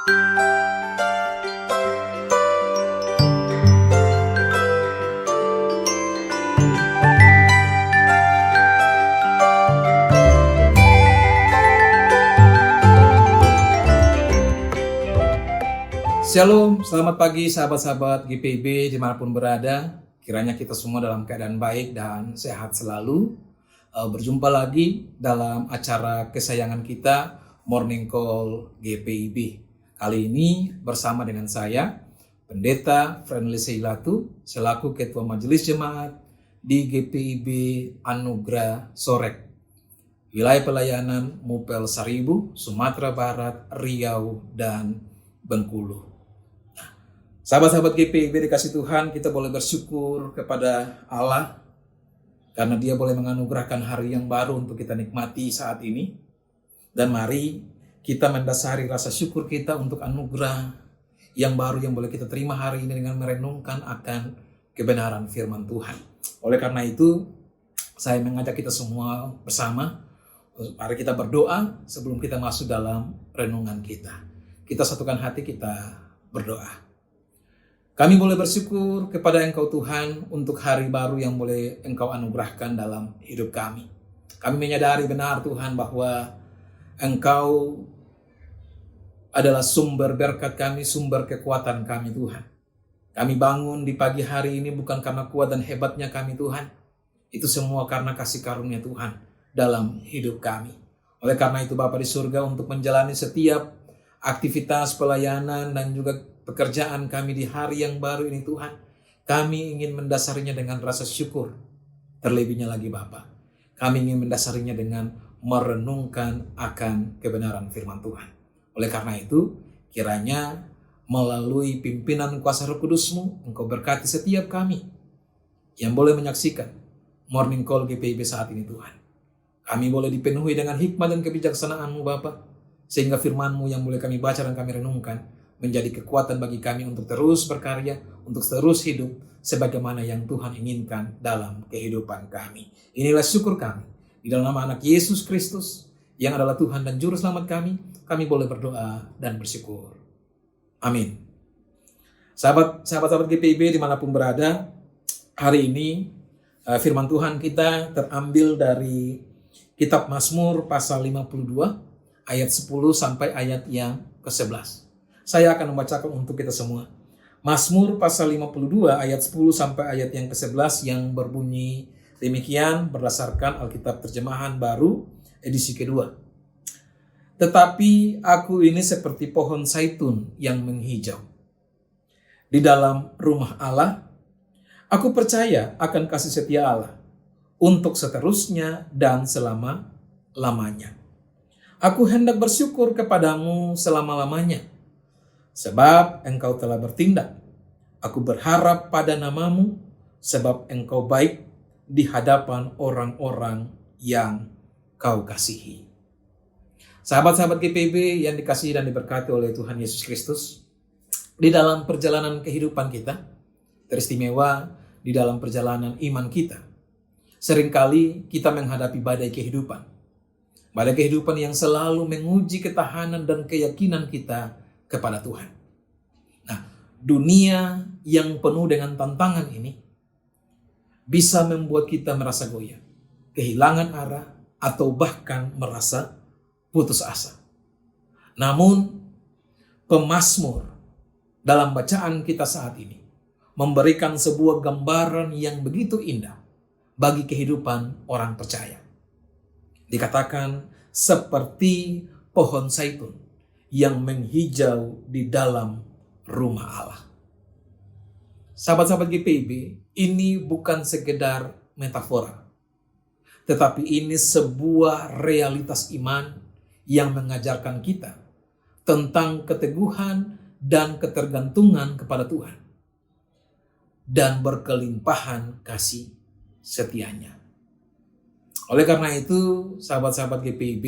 Shalom, selamat pagi sahabat-sahabat GPIB dimanapun berada. Kiranya kita semua dalam keadaan baik dan sehat selalu. Berjumpa lagi dalam acara kesayangan kita, Morning Call GPIB. Kali ini bersama dengan saya, Pendeta Friendly Seilatu, selaku Ketua Majelis Jemaat di GPIB Anugerah Sorek. Wilayah pelayanan Mupel Saribu, Sumatera Barat, Riau, dan Bengkulu. Sahabat-sahabat GPIB dikasih Tuhan, kita boleh bersyukur kepada Allah karena Dia boleh menganugerahkan hari yang baru untuk kita nikmati saat ini. Dan mari kita mendasari rasa syukur kita untuk anugerah yang baru yang boleh kita terima hari ini dengan merenungkan akan kebenaran firman Tuhan. Oleh karena itu, saya mengajak kita semua bersama, mari kita berdoa sebelum kita masuk dalam renungan kita. Kita satukan hati, kita berdoa. Kami boleh bersyukur kepada Engkau Tuhan untuk hari baru yang boleh Engkau anugerahkan dalam hidup kami. Kami menyadari benar Tuhan bahwa Engkau adalah sumber berkat kami, sumber kekuatan kami Tuhan. Kami bangun di pagi hari ini bukan karena kuat dan hebatnya kami Tuhan. Itu semua karena kasih karunia Tuhan dalam hidup kami. Oleh karena itu Bapa di surga, untuk menjalani setiap aktivitas pelayanan dan juga pekerjaan kami di hari yang baru ini Tuhan, kami ingin mendasarinya dengan rasa syukur. Terlebihnya lagi Bapa, kami ingin mendasarinya dengan merenungkan akan kebenaran firman Tuhan. Oleh karena itu, kiranya melalui pimpinan kuasa Roh Kudus-Mu, Engkau berkati setiap kami yang boleh menyaksikan Morning Call GPIB saat ini Tuhan. Kami boleh dipenuhi dengan hikmat dan kebijaksanaan-Mu Bapa, sehingga firman-Mu yang boleh kami baca dan kami renungkan menjadi kekuatan bagi kami untuk terus berkarya, untuk terus hidup sebagaimana yang Tuhan inginkan dalam kehidupan kami. Inilah syukur kami. Di dalam nama anak Yesus Kristus yang adalah Tuhan dan Juru Selamat kami boleh berdoa dan bersyukur. Amin. Sahabat-sahabat GPIB dimanapun berada, hari ini firman Tuhan kita terambil dari kitab Mazmur pasal 52 ayat 10 sampai ayat yang ke-11. Saya akan membacakan untuk kita semua. Mazmur pasal 52 ayat 10 sampai ayat yang ke-11 yang berbunyi demikian berdasarkan Alkitab Terjemahan Baru edisi kedua. Tetapi aku ini seperti pohon zaitun yang menghijau di dalam rumah Allah. Aku percaya akan kasih setia Allah untuk seterusnya dan selama-lamanya. Aku hendak bersyukur kepadamu selama-lamanya, sebab Engkau telah bertindak. Aku berharap pada namamu, sebab Engkau baik di hadapan orang-orang yang Kau kasihi. Sahabat-sahabat GPIB yang dikasihi dan diberkati oleh Tuhan Yesus Kristus, di dalam perjalanan kehidupan kita, teristimewa di dalam perjalanan iman kita, seringkali kita menghadapi badai kehidupan. Badai kehidupan yang selalu menguji ketahanan dan keyakinan kita kepada Tuhan. Nah, dunia yang penuh dengan tantangan ini bisa membuat kita merasa goyah, kehilangan arah, atau bahkan merasa putus asa. Namun, pemazmur dalam bacaan kita saat ini memberikan sebuah gambaran yang begitu indah bagi kehidupan orang percaya. Dikatakan seperti pohon zaitun yang menghijau di dalam rumah Allah. Sahabat-sahabat GPIB, ini bukan sekedar metafora, tetapi ini sebuah realitas iman yang mengajarkan kita tentang keteguhan dan ketergantungan kepada Tuhan dan berkelimpahan kasih setianya. Oleh karena itu, sahabat-sahabat GPIB,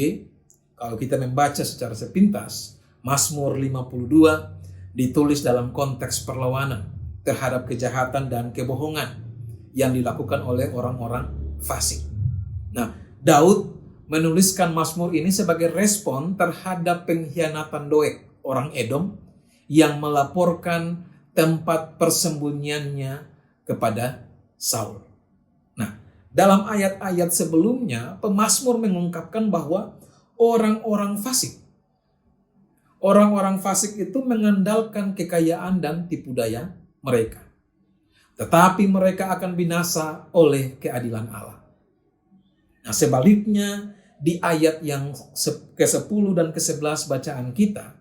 kalau kita membaca secara sepintas, Mazmur 52 ditulis dalam konteks perlawanan terhadap kejahatan dan kebohongan yang dilakukan oleh orang-orang fasik. Nah, Daud menuliskan Mazmur ini sebagai respon terhadap pengkhianatan Doeg orang Edom yang melaporkan tempat persembunyiannya kepada Saul. Nah, dalam ayat-ayat sebelumnya, pemazmur mengungkapkan bahwa orang-orang fasik itu mengandalkan kekayaan dan tipu daya mereka. Tetapi mereka akan binasa oleh keadilan Allah. Nah, sebaliknya di ayat yang ke-10 dan ke-11 bacaan kita,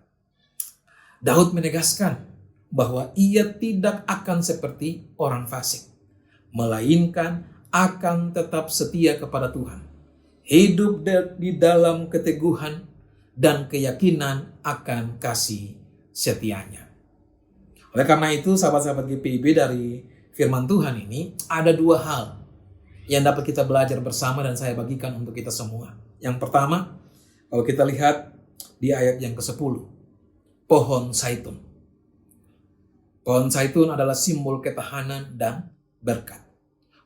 Daud menegaskan bahwa ia tidak akan seperti orang fasik, melainkan akan tetap setia kepada Tuhan, hidup di dalam keteguhan dan keyakinan akan kasih setianya. Oleh karena itu, sahabat-sahabat GPIB, dari firman Tuhan ini ada dua hal yang dapat kita belajar bersama dan saya bagikan untuk kita semua. Yang pertama, kalau kita lihat di ayat yang ke-10, pohon zaitun. Pohon zaitun adalah simbol ketahanan dan berkat.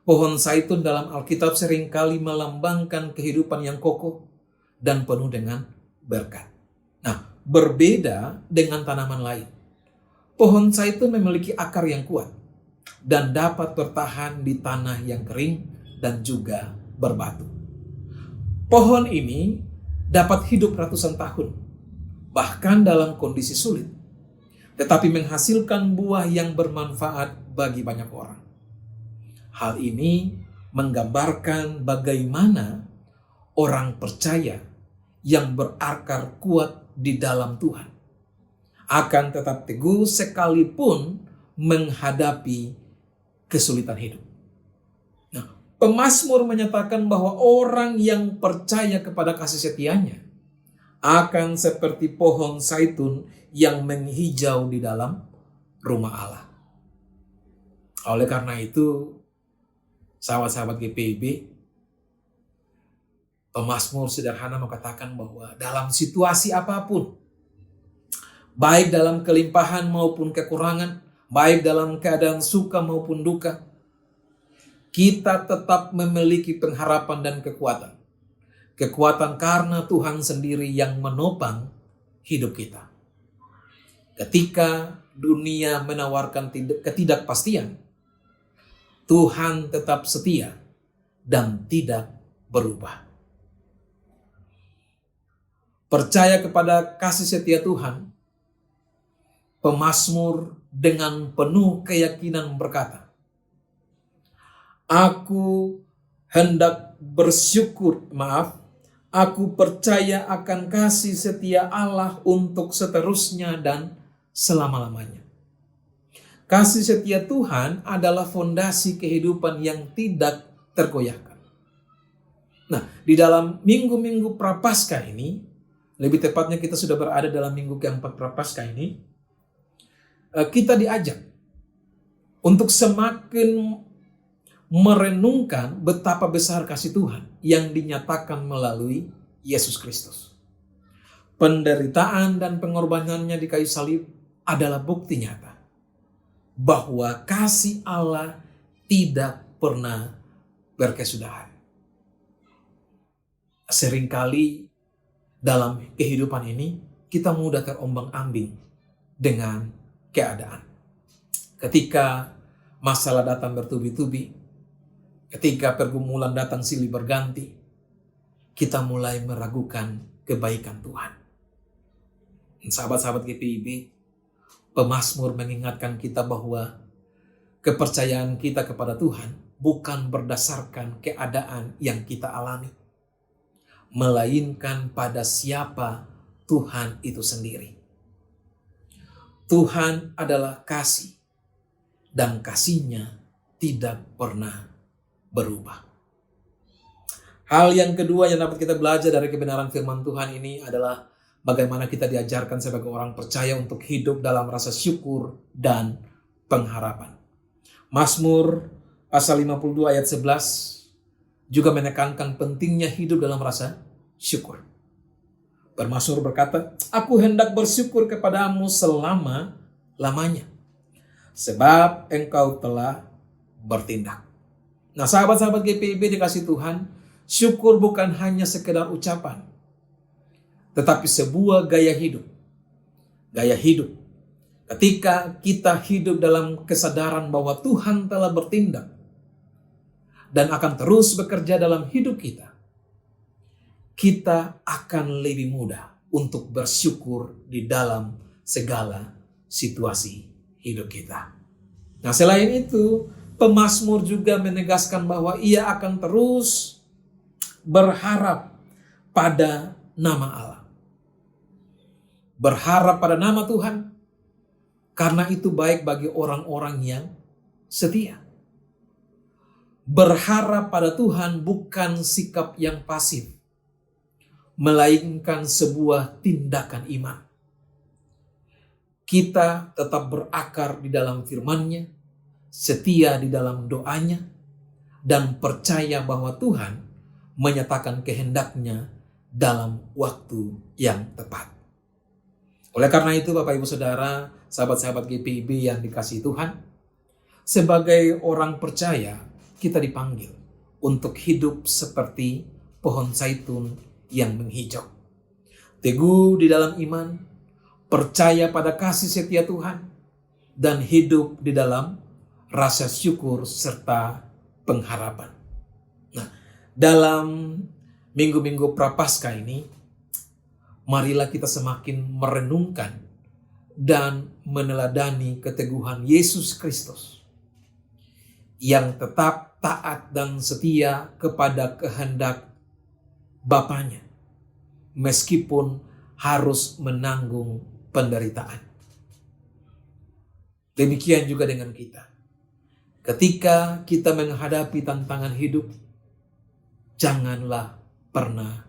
Pohon zaitun dalam Alkitab seringkali melambangkan kehidupan yang kokoh dan penuh dengan berkat. Nah, berbeda dengan tanaman lain. Pohon zaitun memiliki akar yang kuat dan dapat bertahan di tanah yang kering dan juga berbatu. Pohon ini dapat hidup ratusan tahun, bahkan dalam kondisi sulit, tetapi menghasilkan buah yang bermanfaat bagi banyak orang. Hal ini menggambarkan bagaimana orang percaya yang berakar kuat di dalam Tuhan akan tetap teguh sekalipun menghadapi kesulitan hidup. Nah, pemazmur menyatakan bahwa orang yang percaya kepada kasih setianya akan seperti pohon zaitun yang menghijau di dalam rumah Allah. Oleh karena itu, sahabat-sahabat GPIB, pemazmur sederhana mengatakan bahwa dalam situasi apapun, baik dalam kelimpahan maupun kekurangan, baik dalam keadaan suka maupun duka, kita tetap memiliki pengharapan dan kekuatan. Kekuatan karena Tuhan sendiri yang menopang hidup kita. Ketika dunia menawarkan ketidakpastian, Tuhan tetap setia dan tidak berubah. Percaya kepada kasih setia Tuhan, pemazmur dengan penuh keyakinan berkata, Aku percaya akan kasih setia Allah untuk seterusnya dan selama-lamanya. Kasih setia Tuhan adalah fondasi kehidupan yang tidak tergoyahkan. Nah, di dalam minggu-minggu Prapaskah ini, lebih tepatnya kita sudah berada dalam minggu keempat Prapaskah ini, kita diajak untuk semakin merenungkan betapa besar kasih Tuhan yang dinyatakan melalui Yesus Kristus. Penderitaan dan pengorbanannya di kayu salib adalah bukti nyata bahwa kasih Allah tidak pernah berkesudahan. Seringkali dalam kehidupan ini kita mudah terombang-ambing dengan keadaan. Ketika masalah datang bertubi-tubi, ketika pergumulan datang silih berganti, kita mulai meragukan kebaikan Tuhan. Sahabat-sahabat GPIB, pemazmur mengingatkan kita bahwa kepercayaan kita kepada Tuhan bukan berdasarkan keadaan yang kita alami, melainkan pada siapa Tuhan itu sendiri. Tuhan adalah kasih, dan kasih-Nya tidak pernah berubah. Hal yang kedua yang dapat kita belajar dari kebenaran firman Tuhan ini adalah bagaimana kita diajarkan sebagai orang percaya untuk hidup dalam rasa syukur dan pengharapan. Mazmur pasal 52 ayat 11 juga menekankan pentingnya hidup dalam rasa syukur. Pemazmur berkata, Aku hendak bersyukur kepadamu selama-lamanya, sebab Engkau telah bertindak. Nah, sahabat-sahabat GPIB dikasih Tuhan, syukur bukan hanya sekedar ucapan, tetapi sebuah gaya hidup gaya hidup. Ketika kita hidup dalam kesadaran bahwa Tuhan telah bertindak dan akan terus bekerja dalam hidup kita, kita akan lebih mudah untuk bersyukur di dalam segala situasi hidup kita. Nah, selain itu, pemazmur juga menegaskan bahwa ia akan terus berharap pada nama Allah. Berharap pada nama Tuhan, karena itu baik bagi orang-orang yang setia. Berharap pada Tuhan bukan sikap yang pasif, melainkan sebuah tindakan iman. Kita tetap berakar di dalam firman-Nya, setia di dalam doanya, dan percaya bahwa Tuhan menyatakan kehendak-Nya dalam waktu yang tepat. Oleh karena itu, Bapak Ibu Saudara, sahabat-sahabat GPIB yang dikasihi Tuhan, sebagai orang percaya kita dipanggil untuk hidup seperti pohon zaitun yang menghijau. Teguh di dalam iman, percaya pada kasih setia Tuhan, dan hidup di dalam rasa syukur serta pengharapan. Nah, dalam minggu-minggu Prapaskah ini, marilah kita semakin merenungkan dan meneladani keteguhan Yesus Kristus yang tetap taat dan setia kepada kehendak Bapanya, meskipun harus menanggung penderitaan. Demikian juga dengan kita. Ketika kita menghadapi tantangan hidup, janganlah pernah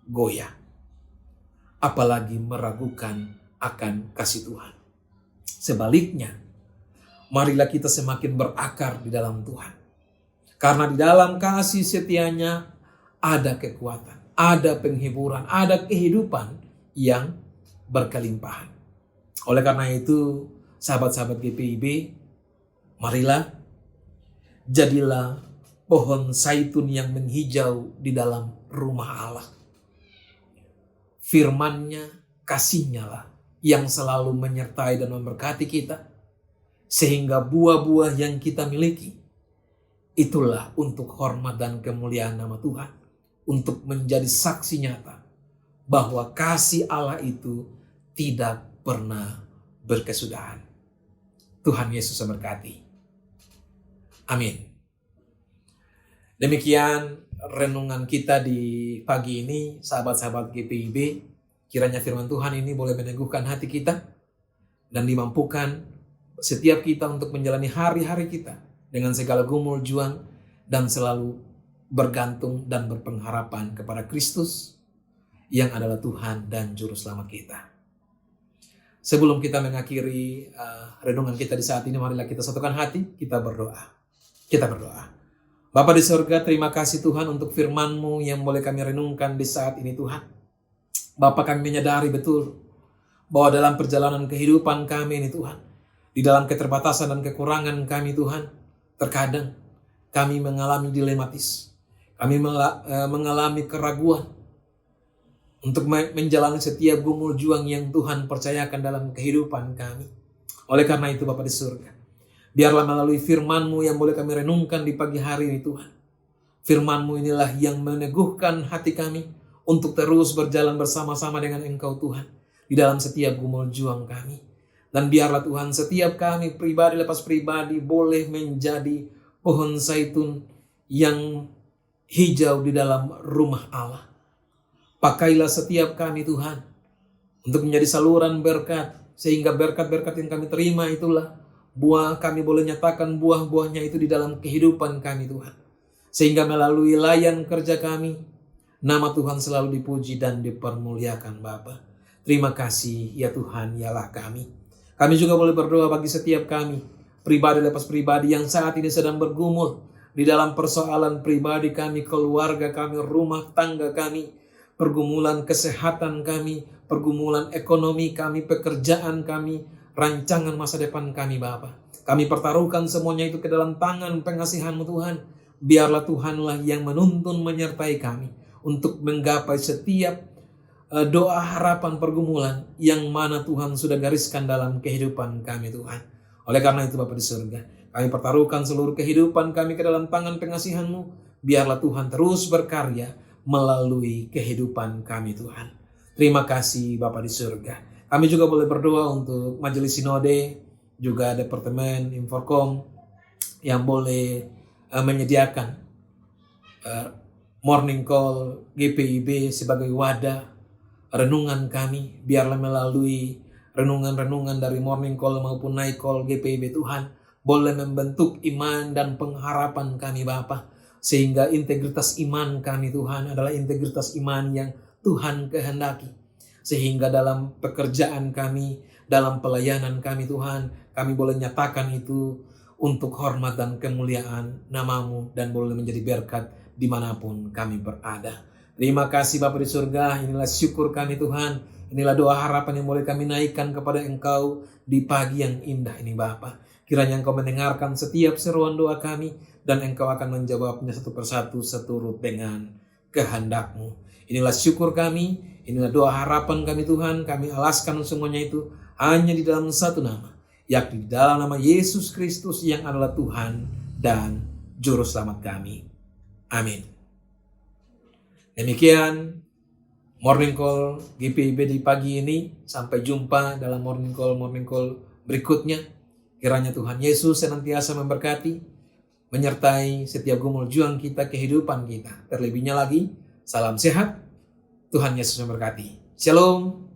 goyah, apalagi meragukan akan kasih Tuhan. Sebaliknya, marilah kita semakin berakar di dalam Tuhan. Karena di dalam kasih setianya ada kekuatan, ada penghiburan, ada kehidupan yang berkelimpahan. Oleh karena itu, sahabat-sahabat GPIB, marilah jadilah pohon zaitun yang menghijau di dalam rumah Allah. Firman-Nya, kasih-Nya lah yang selalu menyertai dan memberkati kita, sehingga buah-buah yang kita miliki itulah untuk hormat dan kemuliaan nama Tuhan, untuk menjadi saksi nyata bahwa kasih Allah itu tidak pernah berkesudahan. Tuhan Yesus memberkati. Amin. Demikian renungan kita di pagi ini, sahabat-sahabat GPIB. Kiranya firman Tuhan ini boleh meneguhkan hati kita dan dimampukan setiap kita untuk menjalani hari-hari kita dengan segala gumul juang dan selalu bergantung dan berpengharapan kepada Kristus yang adalah Tuhan dan Juru Selamat kita. Sebelum kita mengakhiri renungan kita di saat ini, marilah kita satukan hati, kita berdoa. Kita berdoa. Bapa di surga, terima kasih Tuhan untuk firman-Mu yang boleh kami renungkan di saat ini Tuhan. Bapa, kami menyadari betul bahwa dalam perjalanan kehidupan kami ini Tuhan, di dalam keterbatasan dan kekurangan kami Tuhan, terkadang kami mengalami dilematis. Kami mengalami keraguan untuk menjalani setiap gumul juang yang Tuhan percayakan dalam kehidupan kami. Oleh karena itu Bapa di surga, biarlah melalui firman-Mu yang boleh kami renungkan di pagi hari ini Tuhan. Firman-Mu inilah yang meneguhkan hati kami untuk terus berjalan bersama-sama dengan Engkau Tuhan di dalam setiap gumul juang kami. Dan biarlah Tuhan setiap kami pribadi lepas pribadi boleh menjadi pohon zaitun yang hijau di dalam rumah Allah. Pakailah setiap kami Tuhan untuk menjadi saluran berkat, sehingga berkat-berkat yang kami terima itulah buah kami boleh nyatakan buah-buahnya itu di dalam kehidupan kami Tuhan. Sehingga melalui layan kerja kami, nama Tuhan selalu dipuji dan dipermuliakan Bapa. Terima kasih ya Tuhan, yalah kami. Kami juga boleh berdoa bagi setiap kami, pribadi lepas pribadi yang saat ini sedang bergumul di dalam persoalan pribadi kami, keluarga kami, rumah tangga kami, pergumulan kesehatan kami, pergumulan ekonomi kami, pekerjaan kami, rancangan masa depan kami Bapa. Kami pertaruhkan semuanya itu ke dalam tangan pengasihan-Mu Tuhan. Biarlah Tuhanlah yang menuntun menyertai kami untuk menggapai setiap doa harapan pergumulan yang mana Tuhan sudah gariskan dalam kehidupan kami Tuhan. Oleh karena itu Bapa di surga, kami pertaruhkan seluruh kehidupan kami ke dalam tangan pengasihan-Mu. Biarlah Tuhan terus berkarya melalui kehidupan kami Tuhan. Terima kasih Bapa di surga. Kami juga boleh berdoa untuk Majelis Sinode, juga Departemen Inforkom yang boleh menyediakan morning call GPIB sebagai wadah renungan kami. Biarlah melalui renungan-renungan dari morning call maupun night call GPIB Tuhan boleh membentuk iman dan pengharapan kami Bapa, sehingga integritas iman kami Tuhan adalah integritas iman yang Tuhan kehendaki, sehingga dalam pekerjaan kami, dalam pelayanan kami Tuhan, kami boleh nyatakan itu untuk hormat dan kemuliaan nama-Mu dan boleh menjadi berkat dimanapun kami berada. Terima kasih Bapa di surga, inilah syukur kami Tuhan, inilah doa harapan yang boleh kami naikkan kepada Engkau di pagi yang indah ini Bapa. Kiranya Engkau mendengarkan setiap seruan doa kami dan Engkau akan menjawabnya satu persatu seturut dengan kehendak-Mu. Inilah syukur kami, inilah doa harapan kami Tuhan, kami alaskan semuanya itu hanya di dalam satu nama, yakni di dalam nama Yesus Kristus yang adalah Tuhan dan Juru Selamat kami. Amin. Demikian morning call GPIB di pagi ini. Sampai jumpa dalam morning call berikutnya. Kiranya Tuhan Yesus senantiasa memberkati, menyertai setiap gumul juang kita, kehidupan kita. Terlebihnya lagi, salam sehat. Tuhan Yesus memberkati. Shalom.